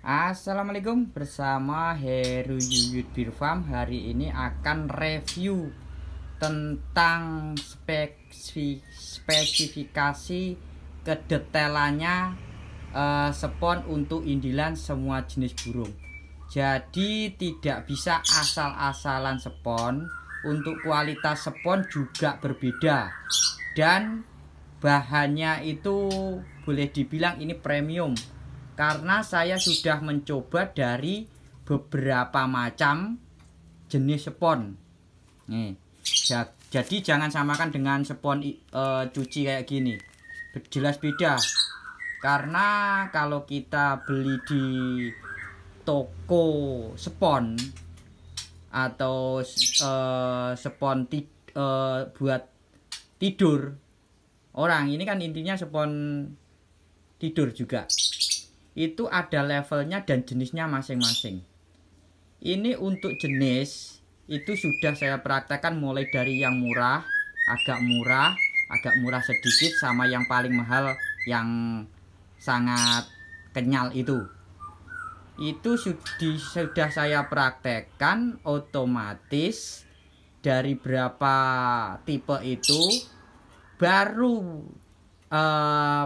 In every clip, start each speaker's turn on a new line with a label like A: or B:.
A: Assalamualaikum, bersama Heru Yuyut Birfarm. Hari ini akan review tentang spesifikasi kedetailannya spons untuk indilan semua jenis burung. Jadi tidak bisa asal-asalan spons. Untuk kualitas spons juga berbeda, dan bahannya itu boleh dibilang ini premium, karena saya sudah mencoba dari beberapa macam jenis spons. Nih, jadi jangan samakan dengan spons cuci kayak gini. Jelas beda. Karena kalau kita beli di toko spons atau spons buat tidur orang, ini kan intinya spons tidur juga, itu ada levelnya dan jenisnya masing-masing. Ini untuk jenis itu sudah saya praktekkan mulai dari yang murah, agak murah sedikit, sama yang paling mahal yang sangat kenyal itu sudah saya praktekkan. Otomatis dari berapa tipe itu baru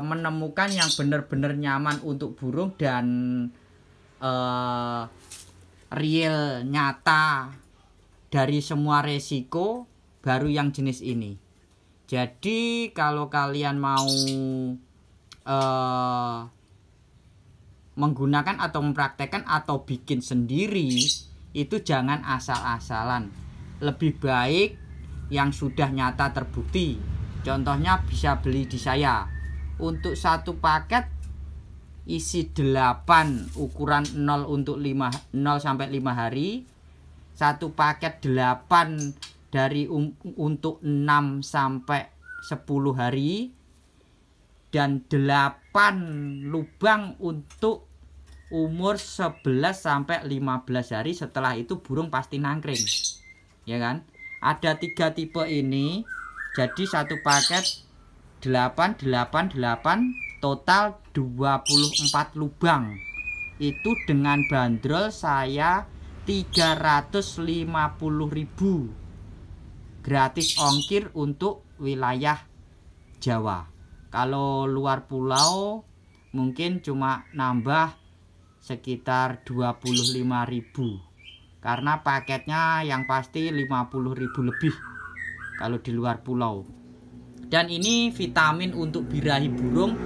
A: menemukan yang benar-benar nyaman untuk burung dan real nyata dari semua resiko, baru yang jenis ini. Jadi kalau kalian mau menggunakan atau mempraktekkan atau bikin sendiri, itu jangan asal-asalan. Lebih baik yang sudah nyata terbukti. Contohnya bisa beli di saya. Untuk satu paket isi 8 ukuran 0 untuk 0 sampai 5 hari. Satu paket 8 dari untuk 6 sampai 10 hari. Dan 8 lubang untuk umur 11 sampai 15 hari. Setelah itu burung pasti nangkring. Ya kan? Ada 3 tipe ini. Jadi satu paket 8 total 24 lubang. Itu dengan bandrol saya 350.000. Gratis ongkir untuk wilayah Jawa. Kalau luar pulau mungkin cuma nambah sekitar 25.000, karena paketnya yang pasti 50.000 lebih kalau di luar pulau. Dan ini vitamin untuk birahi burung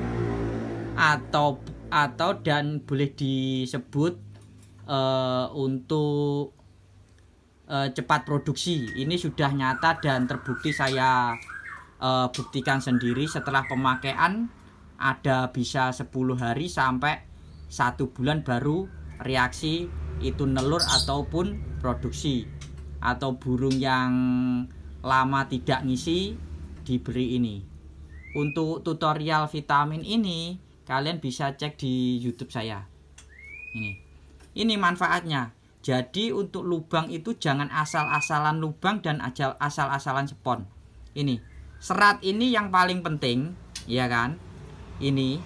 A: atau dan boleh disebut untuk cepat produksi. Ini sudah nyata dan terbukti, saya buktikan sendiri. Setelah pemakaian ada bisa 10 hari sampai 1 bulan baru reaksi itu nelur ataupun produksi. Atau burung yang lama tidak ngisi diberi ini. Untuk tutorial vitamin ini kalian bisa cek di YouTube saya. Ini manfaatnya. Jadi untuk lubang itu jangan asal-asalan lubang dan asal-asalan spons. Ini serat ini yang paling penting, ya kan? Ini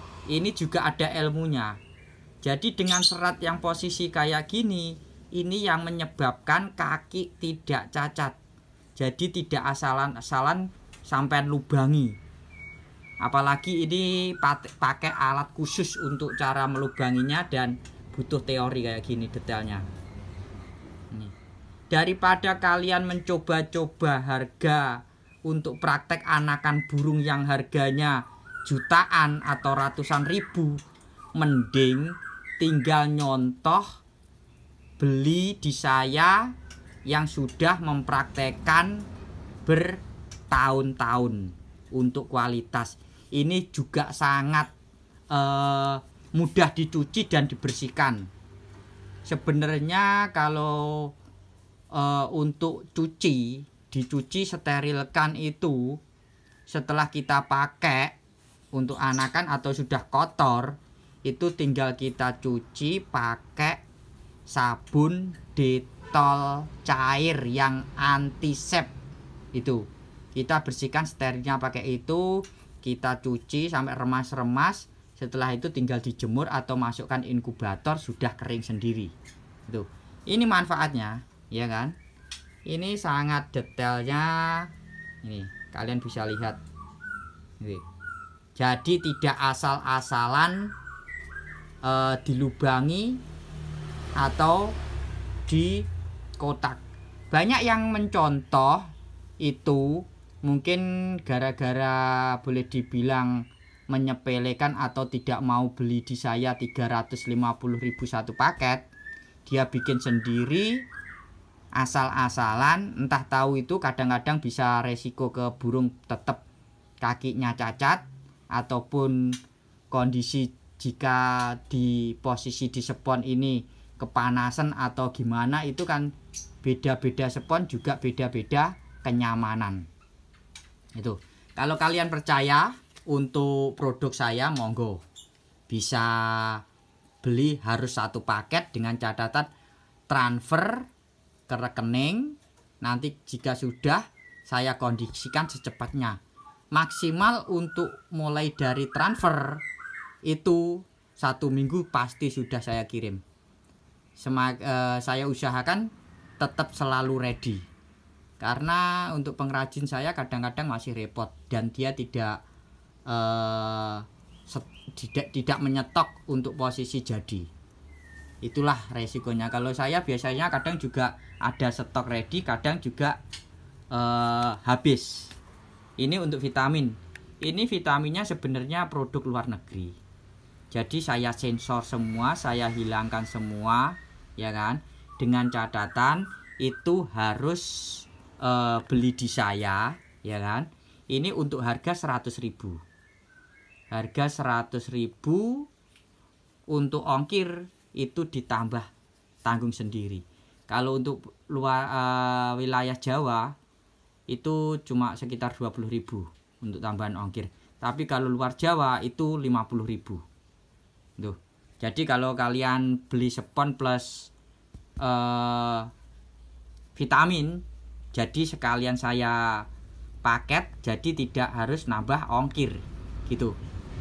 A: juga ada ilmunya. Jadi dengan serat yang posisi kayak gini, ini yang menyebabkan kaki tidak cacat. Jadi tidak asalan-asalan sampai lubangi. Apalagi ini pakai alat khusus untuk cara melubanginya dan butuh teori kayak gini detailnya. Daripada kalian mencoba-coba harga untuk praktek anakan burung yang harganya jutaan atau ratusan ribu, mending tinggal nyontoh beli di saya yang sudah mempraktekkan bertahun-tahun untuk kualitas. Ini juga sangat mudah dicuci dan dibersihkan. Sebenarnya kalau untuk dicuci sterilkan itu setelah kita pakai untuk anakan atau sudah kotor, itu tinggal kita cuci pakai sabun detol cair yang antisep. Itu kita bersihkan sterilnya pakai itu, kita cuci sampai remas-remas, Setelah itu tinggal dijemur atau masukkan inkubator, sudah kering sendiri. Itu. Ini manfaatnya, ya kan? Ini sangat detailnya. Ini kalian bisa lihat. Ini. Jadi tidak asal-asalan dilubangi atau di kotak. Banyak yang mencontoh itu mungkin gara-gara boleh dibilang menyepelekan atau tidak mau beli di saya 350.000 satu paket. Dia bikin sendiri asal-asalan, entah tahu itu kadang-kadang bisa resiko ke burung tetap kakinya cacat, ataupun kondisi jika di posisi di spon ini kepanasan atau gimana, itu kan beda-beda spon juga beda-beda kenyamanan. Itu. Kalau kalian percaya untuk produk saya, monggo bisa beli, harus satu paket dengan catatan transfer ke rekening. Nanti jika sudah, saya kondisikan secepatnya. Maksimal untuk mulai dari transfer itu 1 minggu pasti sudah saya kirim. Saya usahakan tetap selalu ready, karena untuk pengrajin saya kadang-kadang masih repot dan dia tidak menyetok untuk posisi jadi. Itulah resikonya. Kalau saya biasanya kadang juga ada stok ready, kadang juga habis. Ini untuk vitamin. Ini vitaminnya sebenarnya produk luar negeri. Jadi saya sensor semua, saya hilangkan semua, ya kan? Dengan catatan itu harus beli di saya, ya kan? Ini untuk harga 100.000. Harga 100.000, untuk ongkir itu ditambah tanggung sendiri. Kalau untuk luar wilayah Jawa itu cuma sekitar 20.000 untuk tambahan ongkir. Tapi kalau luar Jawa itu 50.000. Tuh. Jadi kalau kalian beli spon plus vitamin, jadi sekalian saya paket, jadi tidak harus nambah ongkir gitu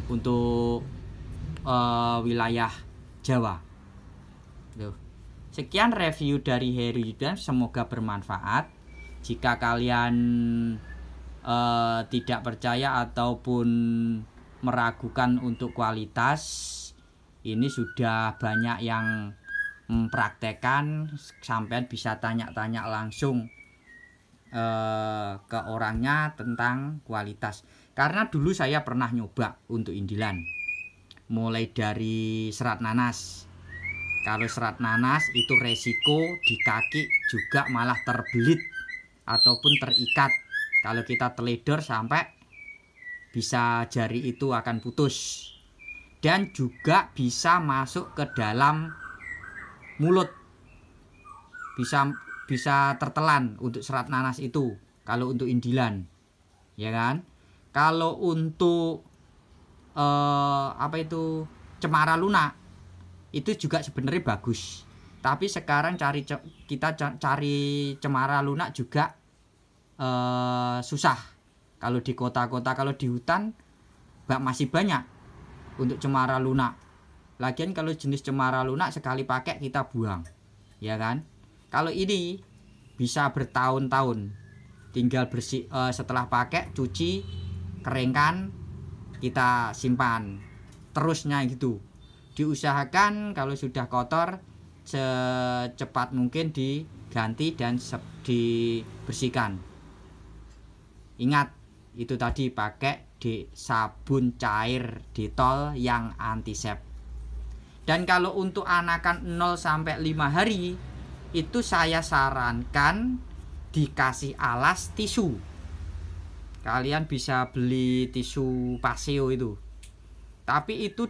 A: untuk wilayah Jawa. Tuh. Sekian review dari Heru Yudan, semoga bermanfaat. Jika kalian tidak percaya ataupun meragukan untuk kualitas, ini sudah banyak yang mempraktekkan. Sampai bisa tanya-tanya langsung ke orangnya tentang kualitas. Karena dulu saya pernah nyoba untuk indilan, mulai dari serat nanas. Kalau serat nanas itu resiko di kaki juga malah terbelit ataupun terikat. Kalau kita teledor sampai bisa jari itu akan putus. Dan juga bisa masuk ke dalam mulut. Bisa tertelan untuk serat nanas itu kalau untuk indilan. Ya kan? Kalau untuk cemara lunak itu juga sebenarnya bagus. Tapi sekarang kita cari cemara lunak juga susah. Kalau di kota-kota, kalau di hutan masih banyak untuk cemara lunak. Lagian kalau jenis cemara lunak sekali pakai kita buang, ya kan? Kalau ini bisa bertahun-tahun. Tinggal bersih, setelah pakai cuci, keringkan, kita simpan. Terusnya gitu. Diusahakan kalau sudah kotor secepat mungkin diganti dan dibersihkan. Ingat, itu tadi pakai sabun cair Dettol yang antisep. Dan kalau untuk anakan 0 sampai 5 hari itu saya sarankan dikasih alas tisu. Kalian bisa beli tisu Paseo itu. Tapi itu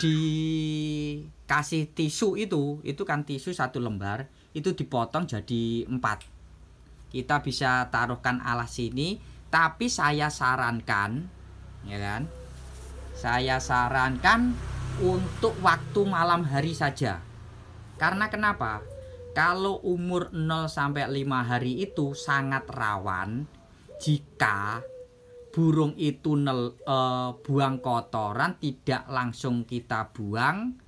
A: dikasih tisu itu kan tisu 1 lembar itu dipotong jadi 4. Kita bisa taruhkan alas sini, tapi saya sarankan, ya kan? Saya sarankan untuk waktu malam hari saja. Karena kenapa? Kalau umur 0 sampai 5 hari itu sangat rawan jika burung itu buang kotoran, tidak langsung kita buang,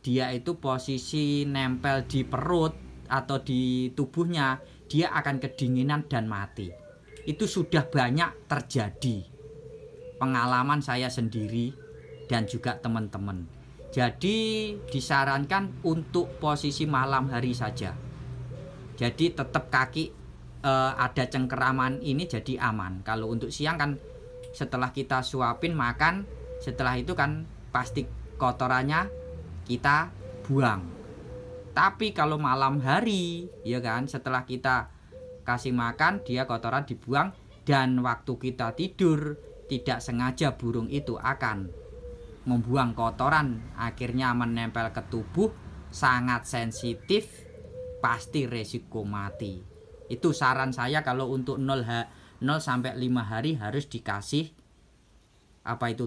A: dia itu posisi nempel di perut atau di tubuhnya, dia akan kedinginan dan mati. Itu sudah banyak terjadi, pengalaman saya sendiri dan juga teman-teman. Jadi disarankan untuk posisi malam hari saja. Jadi tetap kaki ada cengkeraman ini jadi aman. Kalau untuk siang kan setelah kita suapin makan, setelah itu kan pasti kotorannya kita buang. Tapi kalau malam hari ya kan, setelah kita kasih makan dia kotoran dibuang, dan waktu kita tidur tidak sengaja burung itu akan membuang kotoran, akhirnya menempel ke tubuh, sangat sensitif, pasti resiko mati. Itu saran saya kalau untuk 0 sampai 5 hari harus dikasih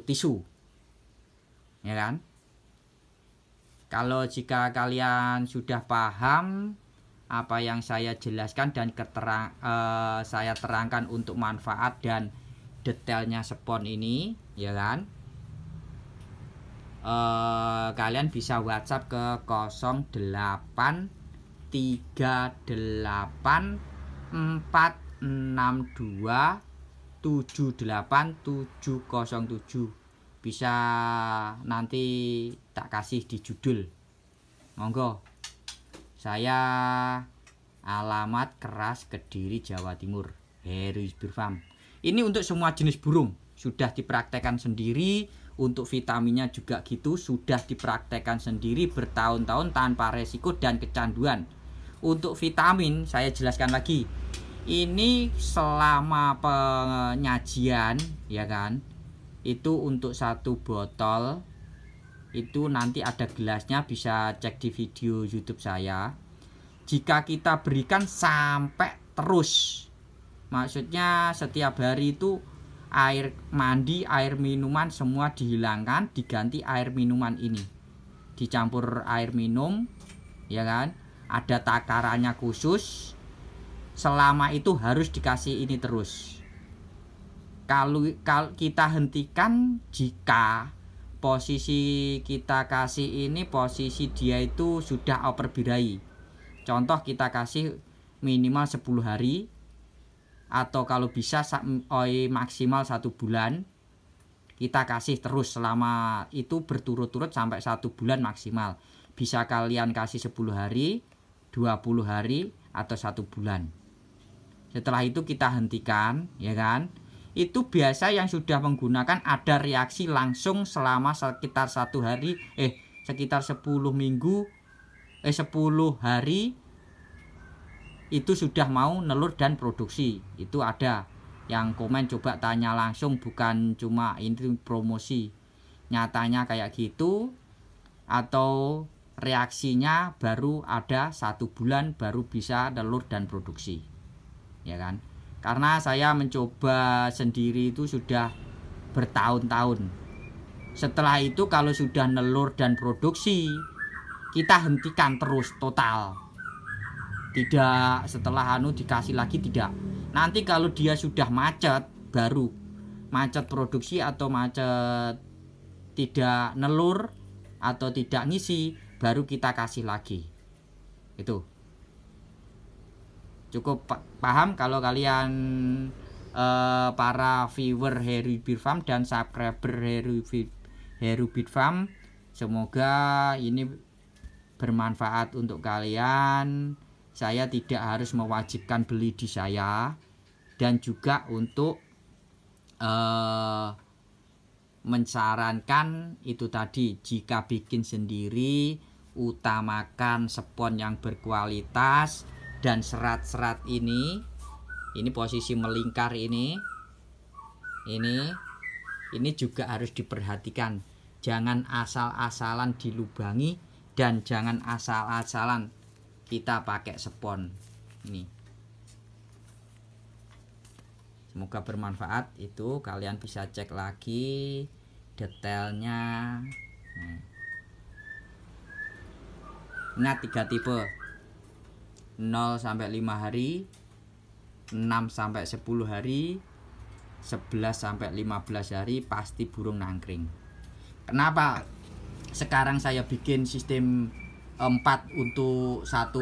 A: tisu. Ya kan? Kalau jika kalian sudah paham apa yang saya jelaskan dan saya terangkan untuk manfaat dan detailnya spon ini, ya kan? Kalian bisa WhatsApp ke 083846278707. Bisa nanti tak kasih di judul. Monggo. Saya alamat Keras, Kediri, Jawa Timur, Heru Bird Farm. Ini untuk semua jenis burung sudah dipraktekkan sendiri. Untuk vitaminnya juga gitu, sudah dipraktekkan sendiri bertahun-tahun tanpa resiko dan kecanduan. Untuk vitamin saya jelaskan lagi. Ini selama penyajian ya kan, itu untuk 1 botol itu nanti ada gelasnya, bisa cek di video YouTube saya. Jika kita berikan sampai terus, maksudnya setiap hari itu air mandi, air minuman semua dihilangkan, diganti air minuman ini, dicampur air minum ya kan, ada takarannya khusus. Selama itu harus dikasih ini terus. Kalau kita hentikan jika posisi kita kasih ini, posisi dia itu sudah overbirai. Contoh kita kasih minimal 10 hari, atau kalau bisa maksimal 1 bulan, kita kasih terus selama itu berturut-turut sampai 1 bulan maksimal. Bisa kalian kasih 10 hari, 20 hari, atau 1 bulan. Setelah itu kita hentikan ya kan. Itu biasa yang sudah menggunakan ada reaksi langsung selama sekitar 1 hari, sekitar 10 hari itu sudah mau nelur dan produksi. Itu ada yang komen, coba tanya langsung, bukan cuma ini promosi, nyatanya kayak gitu. Atau reaksinya baru ada 1 bulan baru bisa nelur dan produksi, ya kan. Karena saya mencoba sendiri itu sudah bertahun-tahun. Setelah itu kalau sudah nelur dan produksi, kita hentikan terus total. Tidak setelah dikasih lagi, tidak. Nanti kalau dia sudah macet, baru macet produksi atau macet tidak nelur atau tidak ngisi, baru kita kasih lagi. Itu cukup paham kalau kalian para viewer Heru Bird Farm dan subscriber Heru Bird Farm. Semoga ini bermanfaat untuk kalian. Saya tidak harus mewajibkan beli di saya, dan juga untuk mensarankan itu tadi, jika bikin sendiri utamakan spon yang berkualitas dan serat-serat ini posisi melingkar ini juga harus diperhatikan. Jangan asal-asalan dilubangi dan jangan asal-asalan kita pakai spon ini. Semoga bermanfaat. Itu kalian bisa cek lagi detailnya. Ingat 3 tipe, 0 sampai 5 hari, 6 sampai 10 hari, 11 sampai 15 hari pasti burung nangkring. Kenapa sekarang saya bikin sistem 4 untuk satu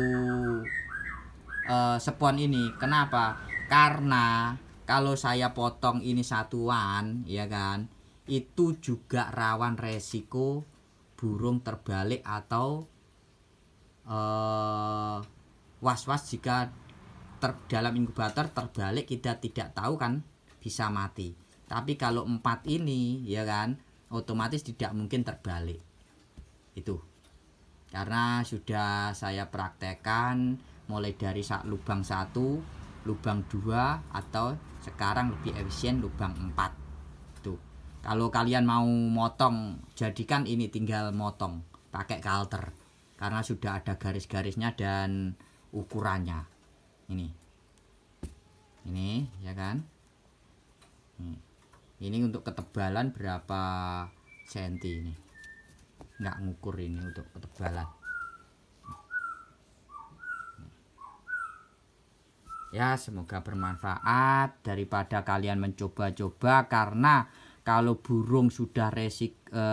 A: spon ini? Kenapa? Karena kalau saya potong ini satuan, ya kan, itu juga rawan resiko burung terbalik atau was-was jika dalam inkubator terbalik, kita tidak tahu kan, bisa mati. Tapi kalau 4 ini, ya kan, otomatis tidak mungkin terbalik. Itu karena sudah saya praktekkan mulai dari lubang 1, lubang 2, atau sekarang lebih efisien lubang 4. Tuh. Kalau kalian mau motong, jadikan ini tinggal motong pakai kalter karena sudah ada garis-garisnya dan ukurannya. Ini ya kan. Ini untuk ketebalan berapa senti ini. Nggak ngukur ini untuk ketebalan. Ya, semoga bermanfaat daripada kalian mencoba-coba, karena kalau burung sudah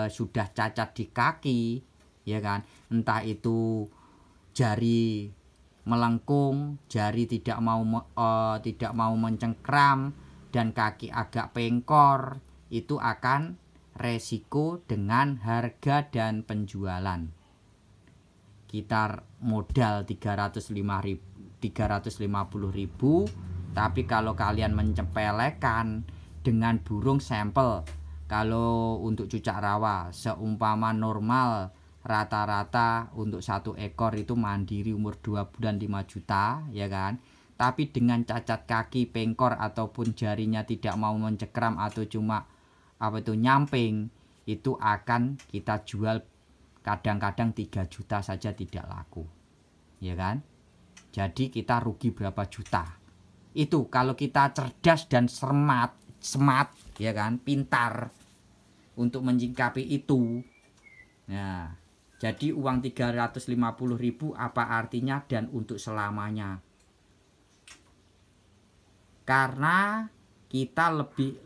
A: sudah cacat di kaki, ya kan, entah itu jari melengkung, jari tidak mau mencengkram, dan kaki agak pengkor, itu akan resiko dengan harga dan penjualan. Kita modal 350.000, tapi kalau kalian mencepelekan dengan burung sampel, kalau untuk cucak rawa seumpama normal rata-rata untuk 1 ekor itu mandiri umur 2 bulan 5 juta, ya kan. Tapi dengan cacat kaki, pengkor, ataupun jarinya tidak mau mencekram atau cuma nyamping, itu akan kita jual kadang-kadang 3 juta saja tidak laku, ya kan. Jadi kita rugi berapa juta. Itu kalau kita cerdas dan smart, ya kan, pintar untuk menyingkapi itu. Nah, jadi uang 350.000 apa artinya dan untuk selamanya. Karena kita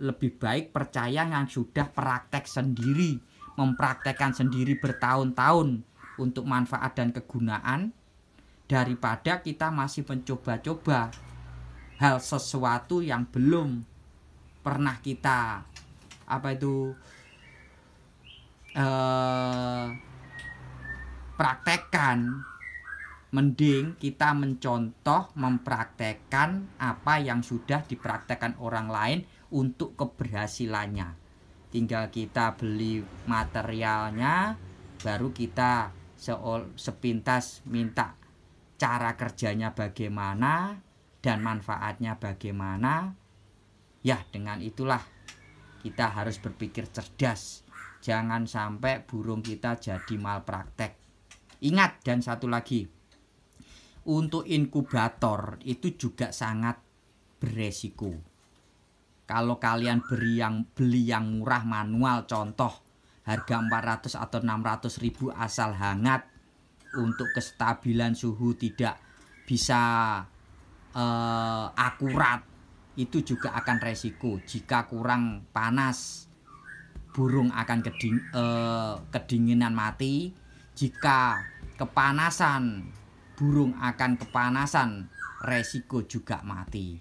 A: lebih baik percaya yang sudah praktek sendiri, mempraktekkan sendiri bertahun-tahun untuk manfaat dan kegunaan, daripada kita masih mencoba-coba hal sesuatu yang belum pernah kita praktekkan. Mending kita mencontoh, mempraktekkan apa yang sudah dipraktekkan orang lain untuk keberhasilannya. Tinggal kita beli materialnya, baru kita sepintas minta cara kerjanya bagaimana dan manfaatnya bagaimana. Ya, dengan itulah kita harus berpikir cerdas. Jangan sampai burung kita jadi malpraktek. Ingat, dan satu lagi, untuk inkubator itu juga sangat beresiko. Kalau kalian beli yang murah manual, contoh harga 400 atau 600 ribu asal hangat, untuk kestabilan suhu tidak bisa akurat, itu juga akan resiko. Jika kurang panas, burung akan kedinginan mati. Jika kepanasan, burung akan kepanasan, resiko juga mati.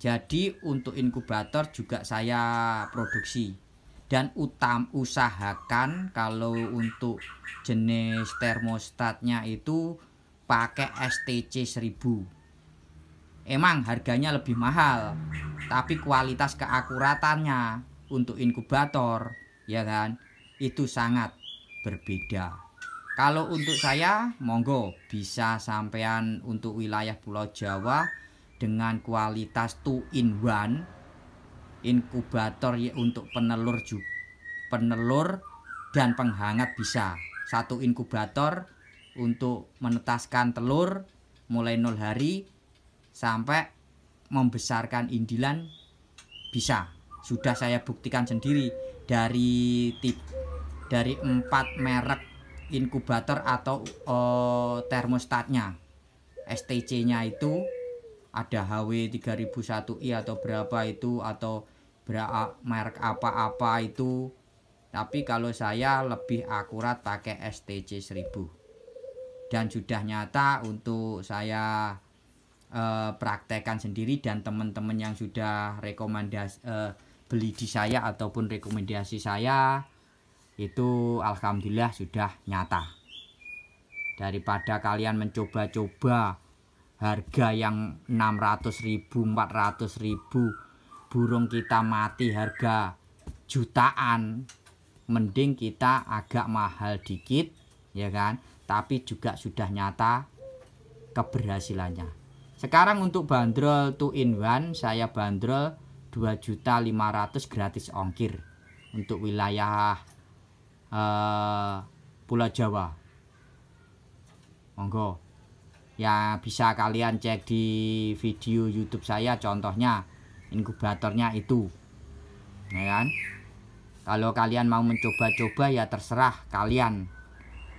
A: Jadi untuk inkubator juga saya produksi, dan usahakan kalau untuk jenis termostatnya itu pakai STC 1000. Emang harganya lebih mahal, tapi kualitas keakuratannya untuk inkubator, ya kan, itu sangat berbeda. Kalau untuk saya, monggo bisa sampean untuk wilayah Pulau Jawa dengan kualitas 2-in-1 inkubator ya, untuk penelur dan penghangat bisa. 1 inkubator untuk menetaskan telur mulai 0 hari sampai membesarkan indilan bisa. Sudah saya buktikan sendiri dari 4 merek inkubator atau termostatnya. STC nya itu ada HW 3001i atau berapa itu, atau merek apa-apa itu, tapi kalau saya lebih akurat pakai STC 1000. Dan sudah nyata untuk saya praktekkan sendiri, dan teman-teman yang sudah rekomendasi beli di saya ataupun rekomendasi saya itu alhamdulillah sudah nyata. Daripada kalian mencoba-coba harga yang 600.000, 400.000, burung kita mati harga jutaan, mending kita agak mahal dikit, ya kan, tapi juga sudah nyata keberhasilannya. Sekarang untuk bandrol 2 in 1 saya bandrol 2.500.000 gratis ongkir untuk wilayah Pulau Jawa. Monggo ya, bisa kalian cek di video YouTube saya, contohnya inkubatornya itu, ya kan. Kalau kalian mau mencoba-coba ya terserah kalian.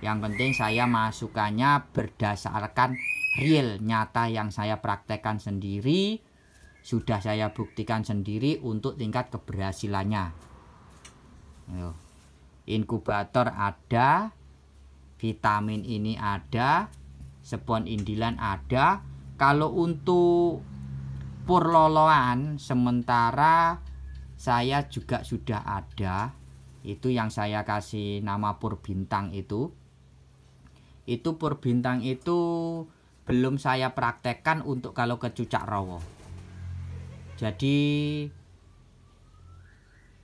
A: Yang penting saya masukannya berdasarkan real, nyata yang saya praktekkan sendiri, sudah saya buktikan sendiri untuk tingkat keberhasilannya. Inkubator ada, vitamin ini ada, spon indilan ada. Kalau untuk purloloan sementara saya juga sudah ada, itu yang saya kasih nama pur bintang itu pur bintang itu belum saya praktekkan untuk kalau ke cucak rawa. Jadi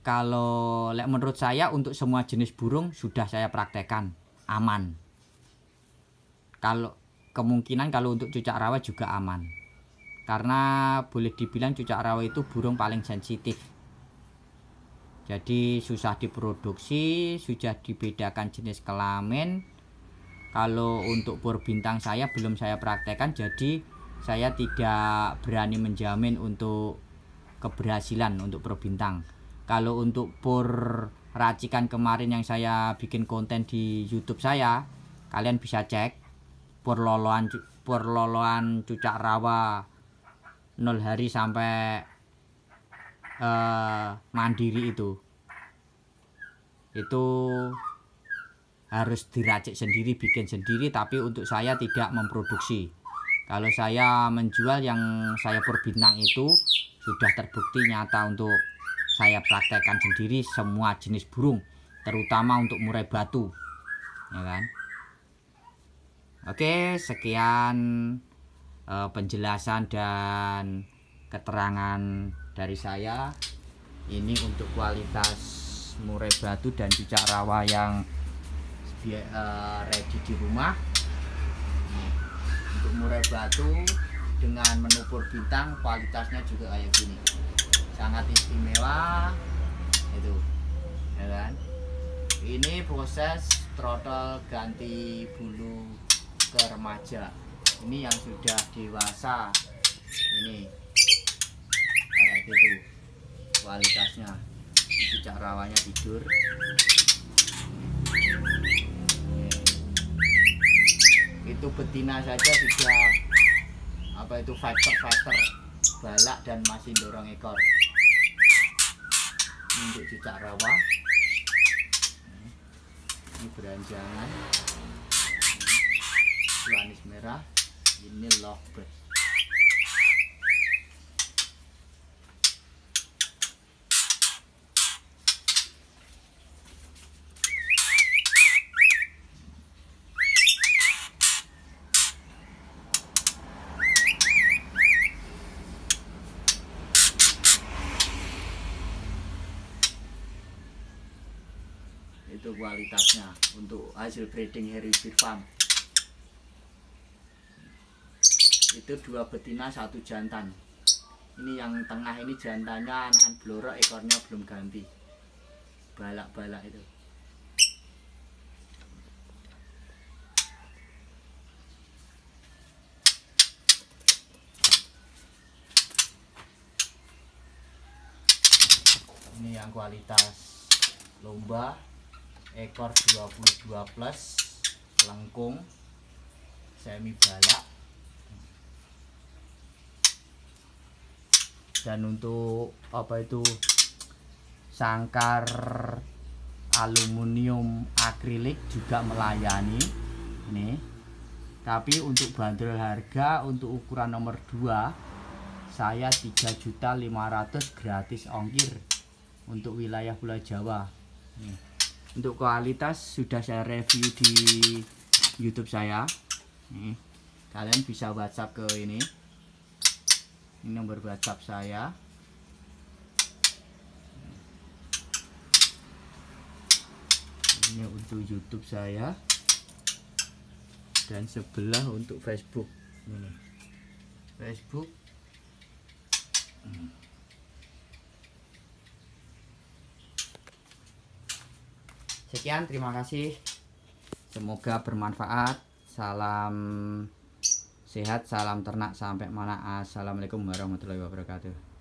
A: kalau menurut saya untuk semua jenis burung sudah saya praktekkan aman. Kalau kemungkinan kalau untuk cucak rawa juga aman, karena boleh dibilang cucak rawa itu burung paling sensitif. Jadi susah diproduksi, sudah dibedakan jenis kelamin. Kalau untuk pur bintang saya belum saya praktekkan, jadi saya tidak berani menjamin untuk keberhasilan untuk pur bintang. Kalau untuk pur racikan kemarin yang saya bikin konten di YouTube saya, kalian bisa cek pur loloan cucak rawa 0 hari sampai mandiri itu harus diracik sendiri, bikin sendiri, tapi untuk saya tidak memproduksi. Kalau saya menjual yang saya pur bintang itu sudah terbukti nyata untuk saya praktekkan sendiri semua jenis burung, terutama untuk murai batu, ya kan. Oke, sekian penjelasan dan keterangan dari saya. Ini untuk kualitas murai batu dan cucak rawa yang ready di rumah. Untuk murai batu dengan menu pur bintang kualitasnya juga kayak gini, sangat istimewa itu, ya kan. Ini proses throttle ganti bulu ke remaja. Ini yang sudah dewasa, ini kayak gitu kualitasnya. Ini cucak rawanya tidur. Itu betina saja sudah fighter balak dan masih dorong ekor. Ini untuk cucak rawa, ini beranjangan, ini anis merah, ini lovebird. Itu kualitasnya untuk hasil breeding Herifir Farm. Itu 2 betina 1 jantan. Ini yang tengah ini jantannya anak blorok, ekornya belum ganti, balak-balak itu. Ini yang kualitas lomba, ekor 22 plus, lengkung, semi balak. Dan untuk sangkar aluminium akrilik juga melayani ini. Tapi untuk bandrol harga untuk ukuran nomor 2 saya 3.500.000 gratis ongkir untuk wilayah Pulau Jawa. Nih. Untuk kualitas sudah saya review di YouTube saya. Nih. Kalian bisa WhatsApp ke ini nomor WhatsApp saya. Ini untuk YouTube saya dan sebelah untuk Facebook. Ini Facebook. Sekian, terima kasih. Semoga bermanfaat. Salam sehat, salam ternak sampai mana. Assalamualaikum warahmatullahi wabarakatuh.